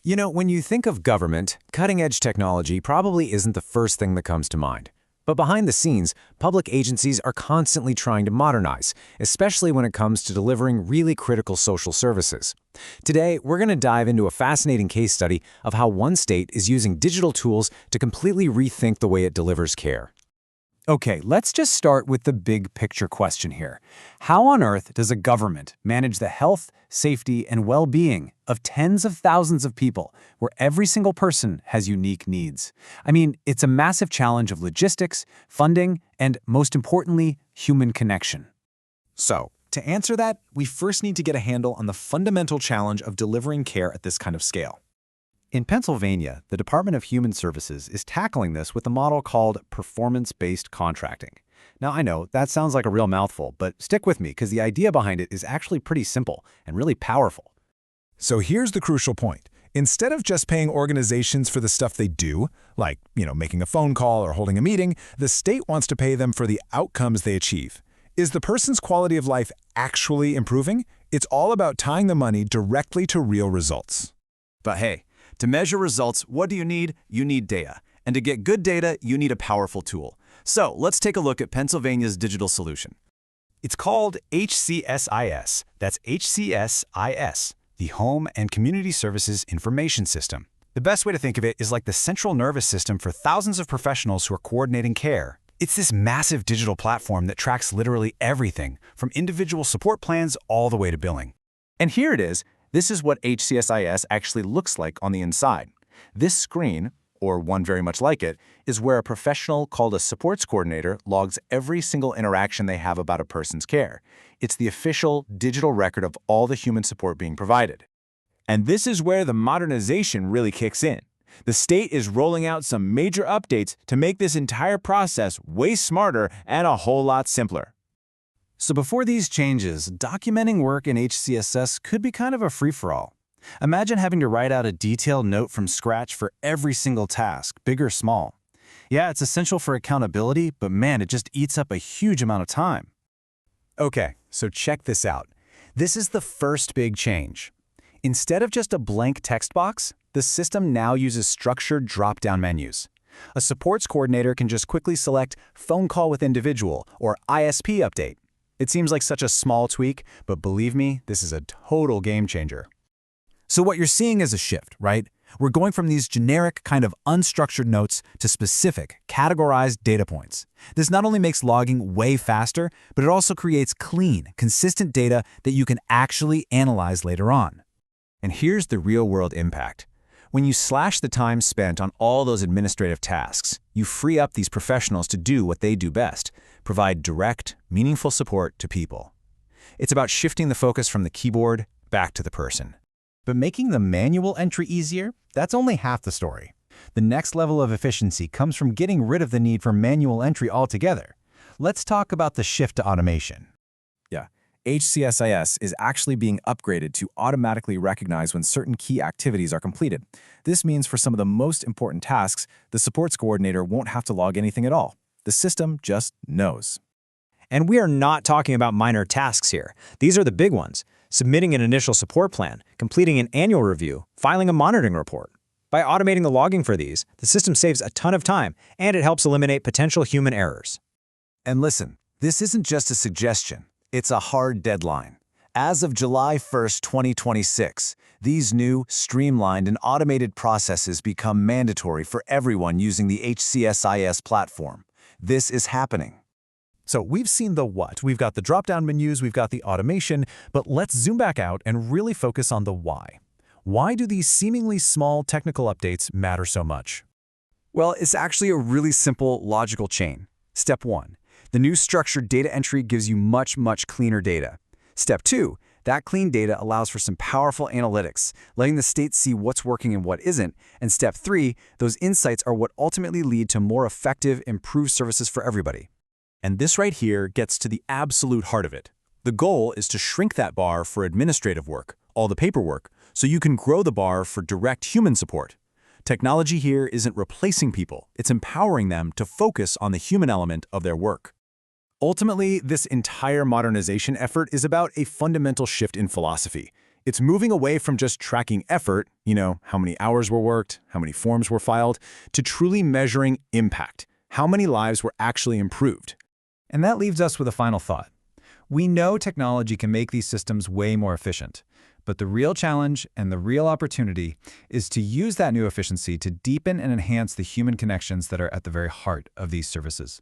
You know, when you think of government, cutting-edge technology probably isn't the first thing that comes to mind. But behind the scenes, public agencies are constantly trying to modernize, especially when it comes to delivering really critical social services. Today, we're going to dive into a fascinating case study of how one state is using digital tools to completely rethink the way it delivers care. Okay, let's just start with the big picture question here. How on earth does a government manage the health, safety, and well-being of tens of thousands of people where every single person has unique needs? I mean, it's a massive challenge of logistics, funding, and most importantly, human connection. So, to answer that, we first need to get a handle on the fundamental challenge of delivering care at this kind of scale. In Pennsylvania, the Department of Human Services is tackling this with a model called performance-based contracting. Now, I know that sounds like a real mouthful, but stick with me because the idea behind it is actually pretty simple and really powerful. So here's the crucial point. Instead of just paying organizations for the stuff they do, like, making a phone call or holding a meeting, the state wants to pay them for the outcomes they achieve. Is the person's quality of life actually improving? It's all about tying the money directly to real results. But hey, to measure results, what do you need? You need data. And to get good data, you need a powerful tool. So let's take a look at Pennsylvania's digital solution. It's called HCSIS. That's HCSIS, the Home and Community Services Information System. The best way to think of it is like the central nervous system for thousands of professionals who are coordinating care. It's this massive digital platform that tracks literally everything, from individual support plans all the way to billing. And here it is. This is what HCSIS actually looks like on the inside. This screen, or one very much like it, is where a professional called a supports coordinator logs every single interaction they have about a person's care. It's the official digital record of all the human support being provided. And this is where the modernization really kicks in. The state is rolling out some major updates to make this entire process way smarter and a whole lot simpler. So before these changes, documenting work in HCSS could be kind of a free-for-all. Imagine having to write out a detailed note from scratch for every single task, big or small. Yeah, it's essential for accountability, but man, it just eats up a huge amount of time. Okay, so check this out. This is the first big change. Instead of just a blank text box, the system now uses structured drop-down menus. A supports coordinator can just quickly select Phone Call with Individual or ISP Update. It seems like such a small tweak, but believe me, this is a total game changer. So what you're seeing is a shift, right? We're going from these generic kind of unstructured notes to specific, categorized data points. This not only makes logging way faster, but it also creates clean, consistent data that you can actually analyze later on. And here's the real-world impact. When you slash the time spent on all those administrative tasks, you free up these professionals to do what they do best, provide direct, meaningful support to people. It's about shifting the focus from the keyboard back to the person. But making the manual entry easier, that's only half the story. The next level of efficiency comes from getting rid of the need for manual entry altogether. Let's talk about the shift to automation. HCSIS is actually being upgraded to automatically recognize when certain key activities are completed. This means for some of the most important tasks, the supports coordinator won't have to log anything at all. The system just knows. And we are not talking about minor tasks here. These are the big ones: submitting an initial support plan, completing an annual review, filing a monitoring report. By automating the logging for these, the system saves a ton of time, and it helps eliminate potential human errors. And listen, this isn't just a suggestion. It's a hard deadline. As of July 1st, 2026, these new, streamlined, and automated processes become mandatory for everyone using the HCSIS platform. This is happening. So we've seen the what. We've got the drop-down menus, we've got the automation, but let's zoom back out and really focus on the why. Why do these seemingly small technical updates matter so much? Well, it's actually a really simple logical chain. Step 1. The new structured data entry gives you much cleaner data. Step 2, that clean data allows for some powerful analytics, letting the state see what's working and what isn't. And step 3, those insights are what ultimately lead to more effective, improved services for everybody. And this right here gets to the absolute heart of it. The goal is to shrink that bar for administrative work, all the paperwork, so you can grow the bar for direct human support. Technology here isn't replacing people, it's empowering them to focus on the human element of their work. Ultimately, this entire modernization effort is about a fundamental shift in philosophy. It's moving away from just tracking effort, how many hours were worked, how many forms were filed, to truly measuring impact, how many lives were actually improved. And that leaves us with a final thought. We know technology can make these systems way more efficient, but the real challenge and the real opportunity is to use that new efficiency to deepen and enhance the human connections that are at the very heart of these services.